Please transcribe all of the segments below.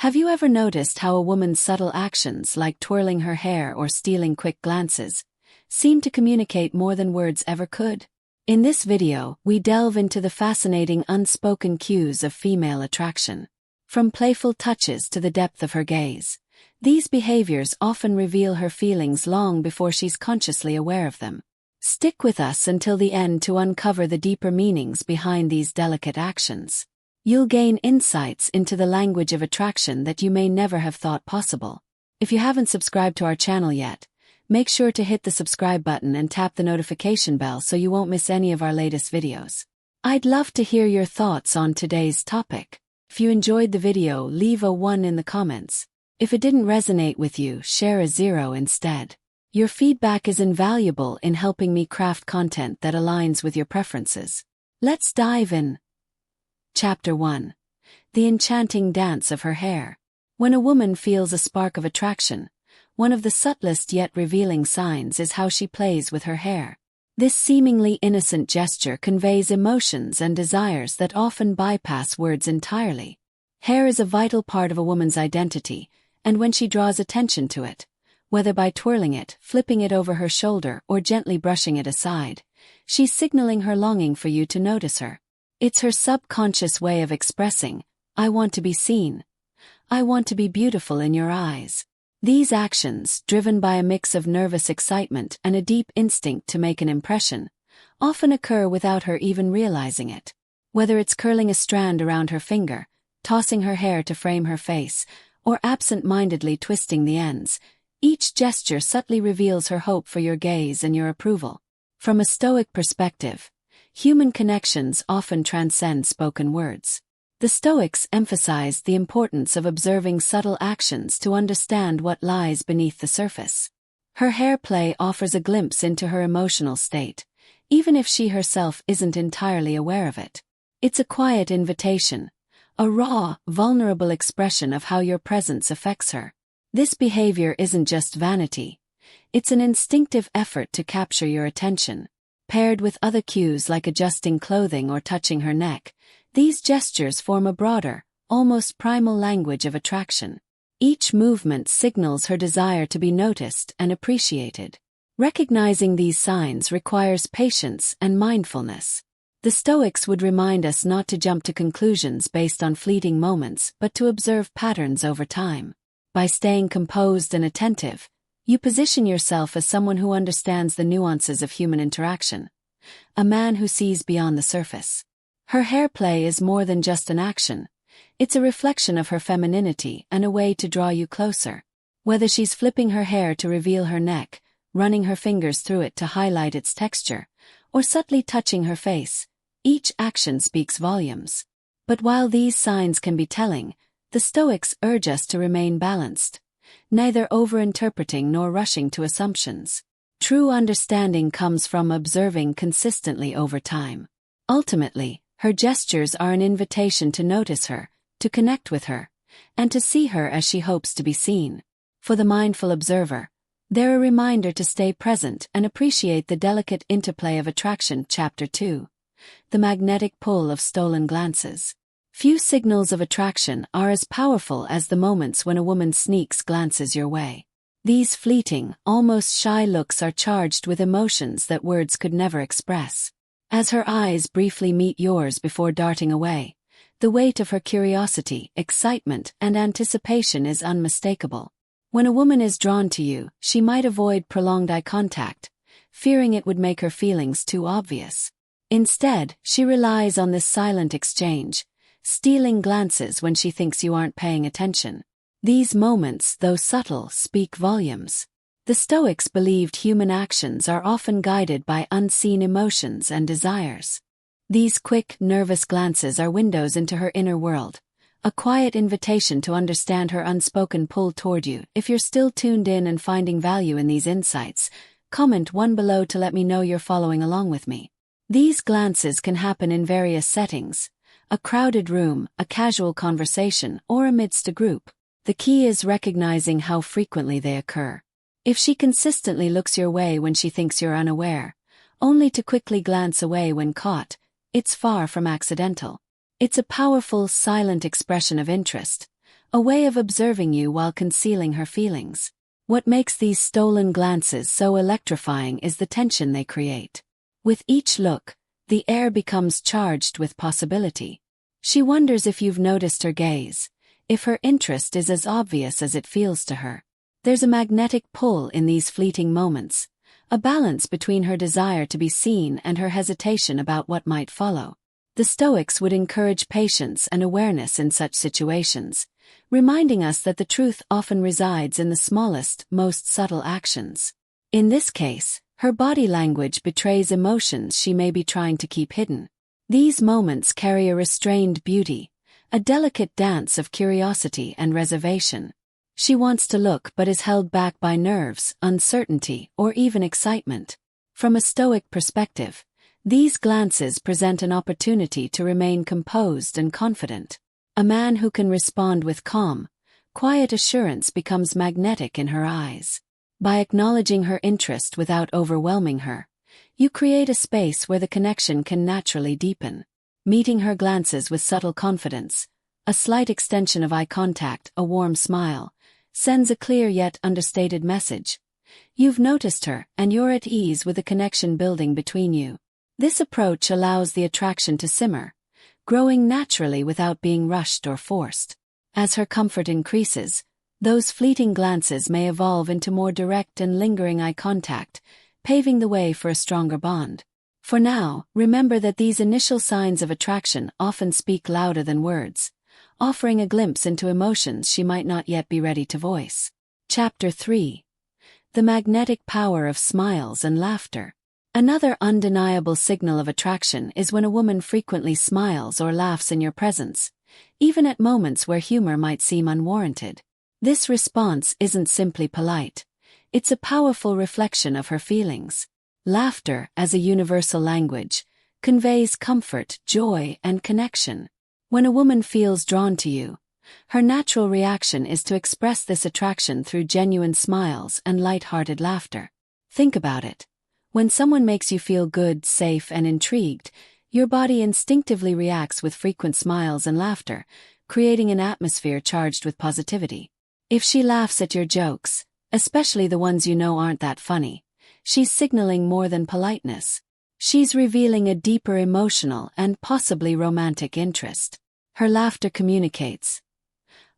Have you ever noticed how a woman's subtle actions, like twirling her hair or stealing quick glances, seem to communicate more than words ever could? In this video, we delve into the fascinating unspoken cues of female attraction. From playful touches to the depth of her gaze, these behaviors often reveal her feelings long before she's consciously aware of them. Stick with us until the end to uncover the deeper meanings behind these delicate actions. You'll gain insights into the language of attraction that you may never have thought possible. If you haven't subscribed to our channel yet, make sure to hit the subscribe button and tap the notification bell so you won't miss any of our latest videos. I'd love to hear your thoughts on today's topic. If you enjoyed the video, leave a 1 in the comments. If it didn't resonate with you, share a 0 instead. Your feedback is invaluable in helping me craft content that aligns with your preferences. Let's dive in. Chapter 1. The enchanting dance of her hair. When a woman feels a spark of attraction, one of the subtlest yet revealing signs is how she plays with her hair. This seemingly innocent gesture conveys emotions and desires that often bypass words entirely. Hair is a vital part of a woman's identity, and when she draws attention to it, whether by twirling it, flipping it over her shoulder, or gently brushing it aside, she's signaling her longing for you to notice her. It's her subconscious way of expressing, "I want to be seen. I want to be beautiful in your eyes." These actions, driven by a mix of nervous excitement and a deep instinct to make an impression, often occur without her even realizing it. Whether it's curling a strand around her finger, tossing her hair to frame her face, or absent-mindedly twisting the ends, each gesture subtly reveals her hope for your gaze and your approval. From a Stoic perspective, human connections often transcend spoken words. The Stoics emphasized the importance of observing subtle actions to understand what lies beneath the surface. Her hairplay offers a glimpse into her emotional state, even if she herself isn't entirely aware of it. It's a quiet invitation, a raw, vulnerable expression of how your presence affects her. This behavior isn't just vanity, it's an instinctive effort to capture your attention. Paired with other cues like adjusting clothing or touching her neck, these gestures form a broader, almost primal language of attraction. Each movement signals her desire to be noticed and appreciated. Recognizing these signs requires patience and mindfulness. The Stoics would remind us not to jump to conclusions based on fleeting moments but to observe patterns over time. By staying composed and attentive, you position yourself as someone who understands the nuances of human interaction, a man who sees beyond the surface. Her hairplay is more than just an action, it's a reflection of her femininity and a way to draw you closer. Whether she's flipping her hair to reveal her neck, running her fingers through it to highlight its texture, or subtly touching her face, each action speaks volumes. But while these signs can be telling, the Stoics urge us to remain balanced, neither overinterpreting nor rushing to assumptions. True understanding comes from observing consistently over time. Ultimately, her gestures are an invitation to notice her, to connect with her, and to see her as she hopes to be seen. For the mindful observer, they're a reminder to stay present and appreciate the delicate interplay of attraction. Chapter 2. The magnetic pull of stolen glances. Few signals of attraction are as powerful as the moments when a woman sneaks glances your way. These fleeting, almost shy looks are charged with emotions that words could never express. As her eyes briefly meet yours before darting away, the weight of her curiosity, excitement, and anticipation is unmistakable. When a woman is drawn to you, she might avoid prolonged eye contact, fearing it would make her feelings too obvious. Instead, she relies on this silent exchange, stealing glances when she thinks you aren't paying attention. These moments, though subtle, speak volumes. The Stoics believed human actions are often guided by unseen emotions and desires. These quick, nervous glances are windows into her inner world, a quiet invitation to understand her unspoken pull toward you. If you're still tuned in and finding value in these insights, comment 1 below to let me know you're following along with me. These glances can happen in various settings: a crowded room, a casual conversation, or amidst a group. The key is recognizing how frequently they occur. If she consistently looks your way when she thinks you're unaware, only to quickly glance away when caught, it's far from accidental. It's a powerful, silent expression of interest, a way of observing you while concealing her feelings. What makes these stolen glances so electrifying is the tension they create. With each look, the air becomes charged with possibility. She wonders if you've noticed her gaze, if her interest is as obvious as it feels to her. There's a magnetic pull in these fleeting moments, a balance between her desire to be seen and her hesitation about what might follow. The Stoics would encourage patience and awareness in such situations, reminding us that the truth often resides in the smallest, most subtle actions. In this case, her body language betrays emotions she may be trying to keep hidden. These moments carry a restrained beauty, a delicate dance of curiosity and reservation. She wants to look but is held back by nerves, uncertainty, or even excitement. From a Stoic perspective, these glances present an opportunity to remain composed and confident. A man who can respond with calm, quiet assurance becomes magnetic in her eyes. By acknowledging her interest without overwhelming her, you create a space where the connection can naturally deepen. Meeting her glances with subtle confidence, a slight extension of eye contact, a warm smile, sends a clear yet understated message. You've noticed her, and you're at ease with the connection building between you. This approach allows the attraction to simmer, growing naturally without being rushed or forced. As her comfort increases, those fleeting glances may evolve into more direct and lingering eye contact, paving the way for a stronger bond. For now, remember that these initial signs of attraction often speak louder than words, offering a glimpse into emotions she might not yet be ready to voice. Chapter 3. The Magnetic Power of Smiles and Laughter. Another undeniable signal of attraction is when a woman frequently smiles or laughs in your presence, even at moments where humor might seem unwarranted. This response isn't simply polite. It's a powerful reflection of her feelings. Laughter, as a universal language, conveys comfort, joy, and connection. When a woman feels drawn to you, her natural reaction is to express this attraction through genuine smiles and light-hearted laughter. Think about it. When someone makes you feel good, safe, and intrigued, your body instinctively reacts with frequent smiles and laughter, creating an atmosphere charged with positivity. If she laughs at your jokes, especially the ones you know aren't that funny, she's signaling more than politeness. She's revealing a deeper emotional and possibly romantic interest. Her laughter communicates,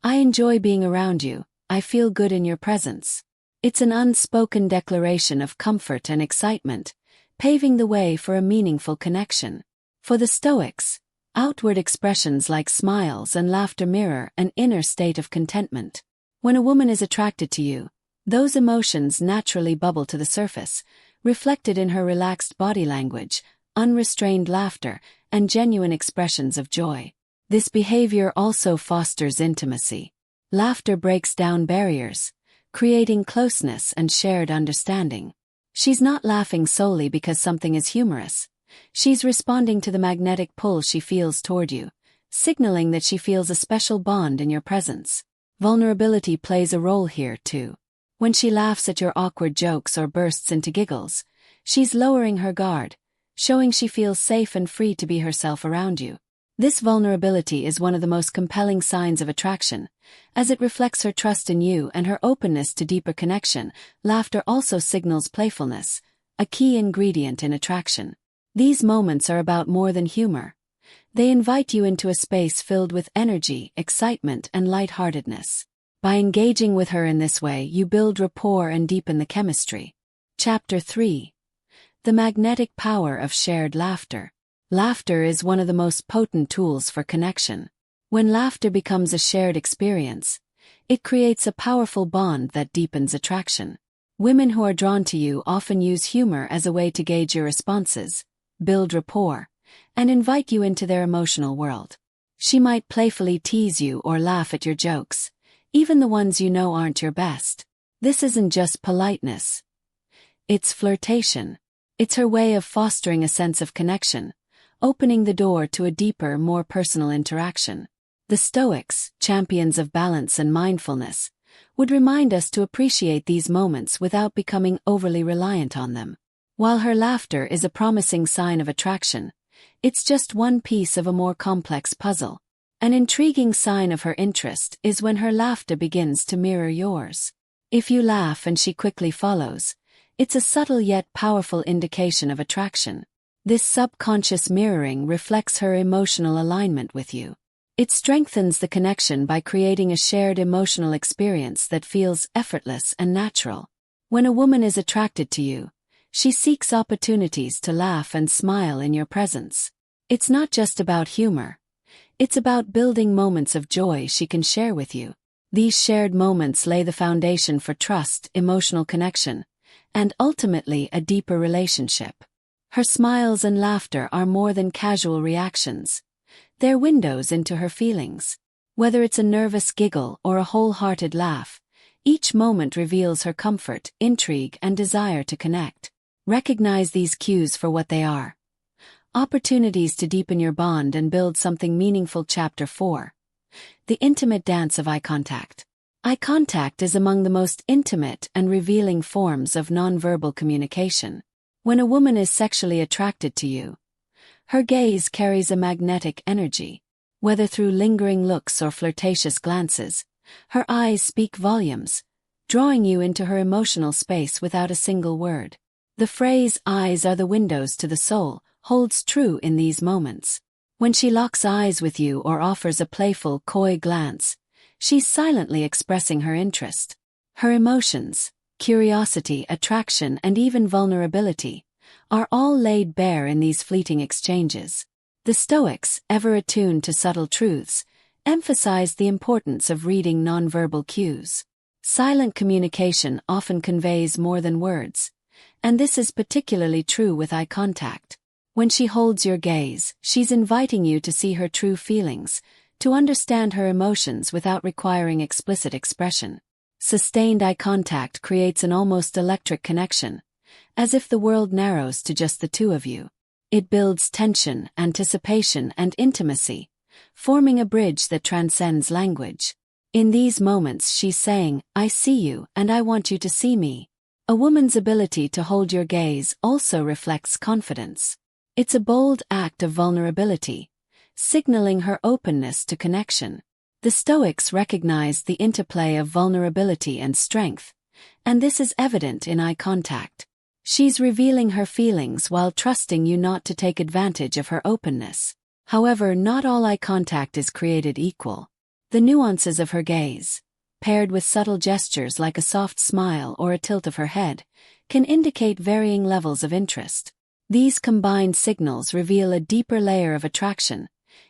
"I enjoy being around you, I feel good in your presence." It's an unspoken declaration of comfort and excitement, paving the way for a meaningful connection. For the Stoics, outward expressions like smiles and laughter mirror an inner state of contentment. When a woman is attracted to you, those emotions naturally bubble to the surface, reflected in her relaxed body language, unrestrained laughter, and genuine expressions of joy. This behavior also fosters intimacy. Laughter breaks down barriers, creating closeness and shared understanding. She's not laughing solely because something is humorous. She's responding to the magnetic pull she feels toward you, signaling that she feels a special bond in your presence. Vulnerability plays a role here too. When she laughs at your awkward jokes or bursts into giggles, she's lowering her guard, showing she feels safe and free to be herself around you. This vulnerability is one of the most compelling signs of attraction, as it reflects her trust in you and her openness to deeper connection. Laughter also signals playfulness, a key ingredient in attraction. These moments are about more than humor. They invite you into a space filled with energy, excitement, and lightheartedness. By engaging with her in this way, you build rapport and deepen the chemistry. Chapter 3. The Magnetic Power of Shared Laughter. Laughter is one of the most potent tools for connection. When laughter becomes a shared experience, it creates a powerful bond that deepens attraction. Women who are drawn to you often use humor as a way to gauge your responses, build rapport, and invite you into their emotional world. She might playfully tease you or laugh at your jokes, even the ones you know aren't your best. This isn't just politeness. It's flirtation. It's her way of fostering a sense of connection, opening the door to a deeper, more personal interaction. The Stoics, champions of balance and mindfulness, would remind us to appreciate these moments without becoming overly reliant on them. While her laughter is a promising sign of attraction, it's just one piece of a more complex puzzle. An intriguing sign of her interest is when her laughter begins to mirror yours. If you laugh and she quickly follows, it's a subtle yet powerful indication of attraction. This subconscious mirroring reflects her emotional alignment with you. It strengthens the connection by creating a shared emotional experience that feels effortless and natural. When a woman is attracted to you, she seeks opportunities to laugh and smile in your presence. It's not just about humor. It's about building moments of joy she can share with you. These shared moments lay the foundation for trust, emotional connection, and ultimately a deeper relationship. Her smiles and laughter are more than casual reactions. They're windows into her feelings. Whether it's a nervous giggle or a wholehearted laugh, each moment reveals her comfort, intrigue, and desire to connect. Recognize these cues for what they are. Opportunities to deepen your bond and build something meaningful. Chapter 4. The intimate dance of eye contact. Eye contact is among the most intimate and revealing forms of nonverbal communication. When a woman is sexually attracted to you, her gaze carries a magnetic energy. Whether through lingering looks or flirtatious glances, her eyes speak volumes, drawing you into her emotional space without a single word. The phrase, "eyes are the windows to the soul," holds true in these moments. When she locks eyes with you or offers a playful, coy glance, she's silently expressing her interest. Her emotions, curiosity, attraction, and even vulnerability, are all laid bare in these fleeting exchanges. The Stoics, ever attuned to subtle truths, emphasized the importance of reading nonverbal cues. Silent communication often conveys more than words, and this is particularly true with eye contact. When she holds your gaze, she's inviting you to see her true feelings, to understand her emotions without requiring explicit expression. Sustained eye contact creates an almost electric connection, as if the world narrows to just the two of you. It builds tension, anticipation, and intimacy, forming a bridge that transcends language. In these moments she's saying, "I see you, and I want you to see me." A woman's ability to hold your gaze also reflects confidence. It's a bold act of vulnerability, signaling her openness to connection. The Stoics recognized the interplay of vulnerability and strength, and this is evident in eye contact. She's revealing her feelings while trusting you not to take advantage of her openness. However, not all eye contact is created equal. The nuances of her gaze, paired with subtle gestures like a soft smile or a tilt of her head, can indicate varying levels of interest. These combined signals reveal a deeper layer of attraction,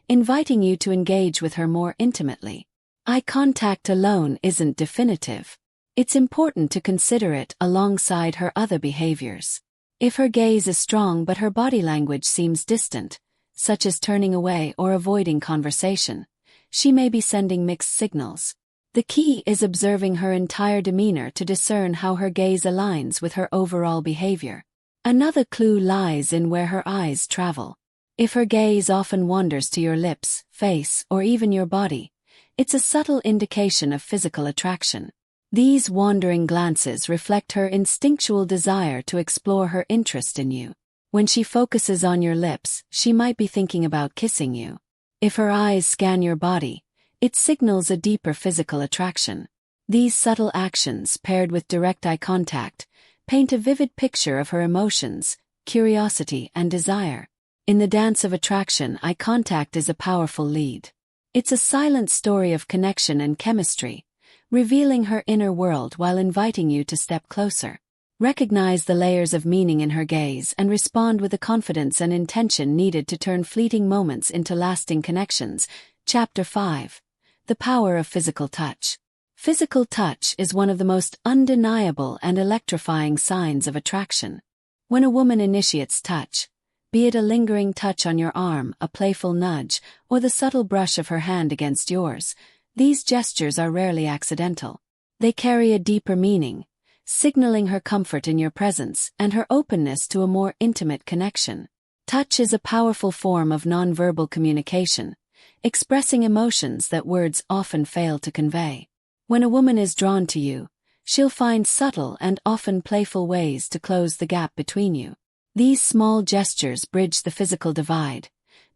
inviting you to engage with her more intimately. Eye contact alone isn't definitive. It's important to consider it alongside her other behaviors. If her gaze is strong but her body language seems distant, such as turning away or avoiding conversation, she may be sending mixed signals. The key is observing her entire demeanor to discern how her gaze aligns with her overall behavior. Another clue lies in where her eyes travel. If her gaze often wanders to your lips, face, or even your body, it's a subtle indication of physical attraction. These wandering glances reflect her instinctual desire to explore her interest in you. When she focuses on your lips, she might be thinking about kissing you. If her eyes scan your body, it signals a deeper physical attraction. These subtle actions, paired with direct eye contact, paint a vivid picture of her emotions, curiosity, and desire. In the dance of attraction, eye contact is a powerful lead. It's a silent story of connection and chemistry, revealing her inner world while inviting you to step closer. Recognize the layers of meaning in her gaze and respond with the confidence and intention needed to turn fleeting moments into lasting connections. Chapter 5. The Power of Physical Touch. Physical touch is one of the most undeniable and electrifying signs of attraction. When a woman initiates touch, be it a lingering touch on your arm, a playful nudge, or the subtle brush of her hand against yours, these gestures are rarely accidental. They carry a deeper meaning, signaling her comfort in your presence and her openness to a more intimate connection. Touch is a powerful form of nonverbal communication, expressing emotions that words often fail to convey. When a woman is drawn to you, she'll find subtle and often playful ways to close the gap between you. These small gestures bridge the physical divide,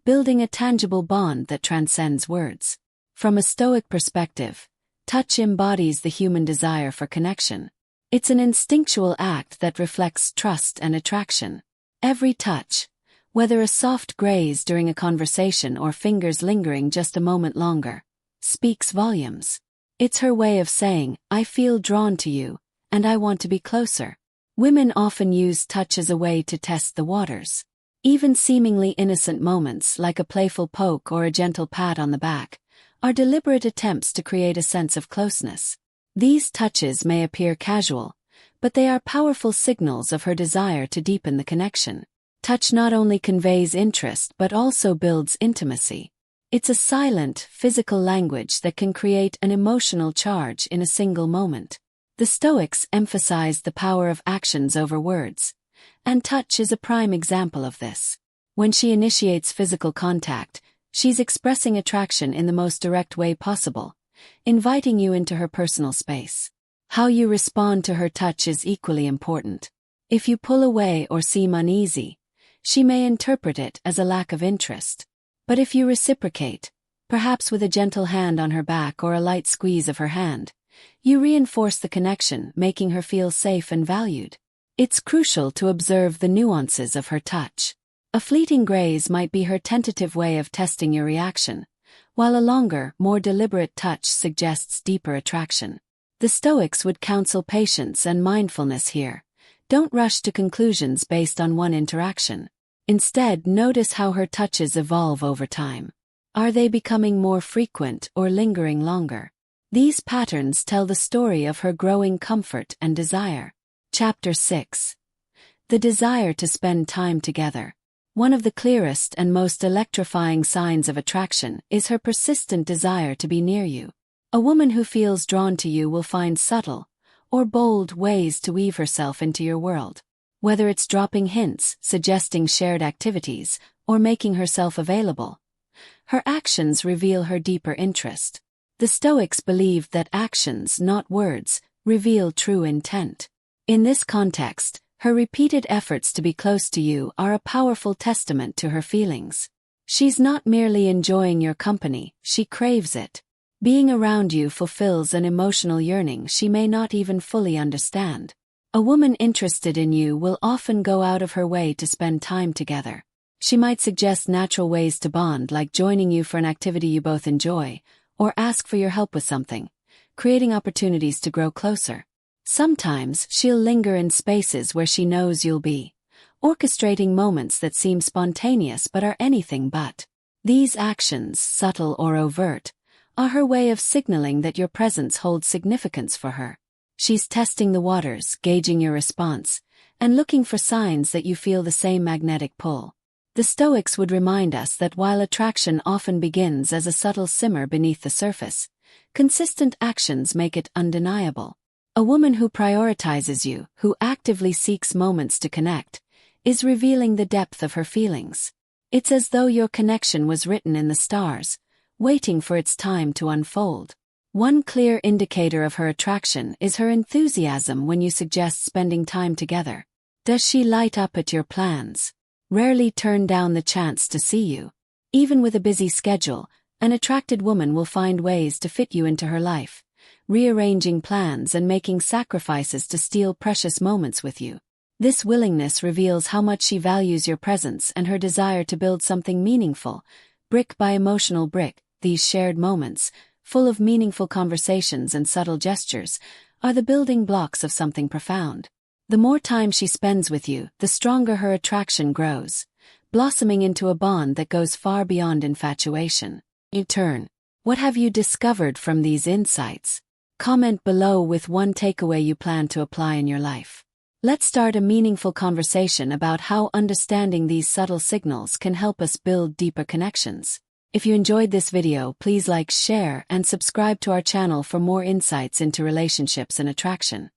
building a tangible bond that transcends words. From a Stoic perspective, touch embodies the human desire for connection. It's an instinctual act that reflects trust and attraction. Every touch, whether a soft graze during a conversation or fingers lingering just a moment longer, speaks volumes. It's her way of saying, "I feel drawn to you, and I want to be closer." Women often use touch as a way to test the waters. Even seemingly innocent moments like a playful poke or a gentle pat on the back are deliberate attempts to create a sense of closeness. These touches may appear casual, but they are powerful signals of her desire to deepen the connection. Touch not only conveys interest but also builds intimacy. It's a silent, physical language that can create an emotional charge in a single moment. The Stoics emphasized the power of actions over words, and touch is a prime example of this. When she initiates physical contact, she's expressing attraction in the most direct way possible, inviting you into her personal space. How you respond to her touch is equally important. If you pull away or seem uneasy, she may interpret it as a lack of interest. But if you reciprocate, perhaps with a gentle hand on her back or a light squeeze of her hand, you reinforce the connection, making her feel safe and valued. It's crucial to observe the nuances of her touch. A fleeting graze might be her tentative way of testing your reaction, while a longer, more deliberate touch suggests deeper attraction. The Stoics would counsel patience and mindfulness here. Don't rush to conclusions based on one interaction. Instead, notice how her touches evolve over time. Are they becoming more frequent or lingering longer? These patterns tell the story of her growing comfort and desire. Chapter 6. The desire to spend time together. One of the clearest and most electrifying signs of attraction is her persistent desire to be near you. A woman who feels drawn to you will find subtle or bold ways to weave herself into your world. Whether it's dropping hints, suggesting shared activities, or making herself available, her actions reveal her deeper interest. The Stoics believed that actions, not words, reveal true intent. In this context, her repeated efforts to be close to you are a powerful testament to her feelings. She's not merely enjoying your company, she craves it. Being around you fulfills an emotional yearning she may not even fully understand. A woman interested in you will often go out of her way to spend time together. She might suggest natural ways to bond, like joining you for an activity you both enjoy, or ask for your help with something, creating opportunities to grow closer. Sometimes she'll linger in spaces where she knows you'll be, orchestrating moments that seem spontaneous but are anything but. These actions, subtle or overt, are her way of signaling that your presence holds significance for her. She's testing the waters, gauging your response, and looking for signs that you feel the same magnetic pull. The Stoics would remind us that while attraction often begins as a subtle simmer beneath the surface, consistent actions make it undeniable. A woman who prioritizes you, who actively seeks moments to connect, is revealing the depth of her feelings. It's as though your connection was written in the stars, waiting for its time to unfold. One clear indicator of her attraction is her enthusiasm when you suggest spending time together. Does she light up at your plans? Rarely turn down the chance to see you. Even with a busy schedule, an attracted woman will find ways to fit you into her life, rearranging plans and making sacrifices to steal precious moments with you. This willingness reveals how much she values your presence and her desire to build something meaningful, brick by emotional brick. These shared moments, full of meaningful conversations and subtle gestures, are the building blocks of something profound. The more time she spends with you, the stronger her attraction grows, blossoming into a bond that goes far beyond infatuation. In turn, what have you discovered from these insights? Comment below with one takeaway you plan to apply in your life. Let's start a meaningful conversation about how understanding these subtle signals can help us build deeper connections. If you enjoyed this video, please like, share, and subscribe to our channel for more insights into relationships and attraction.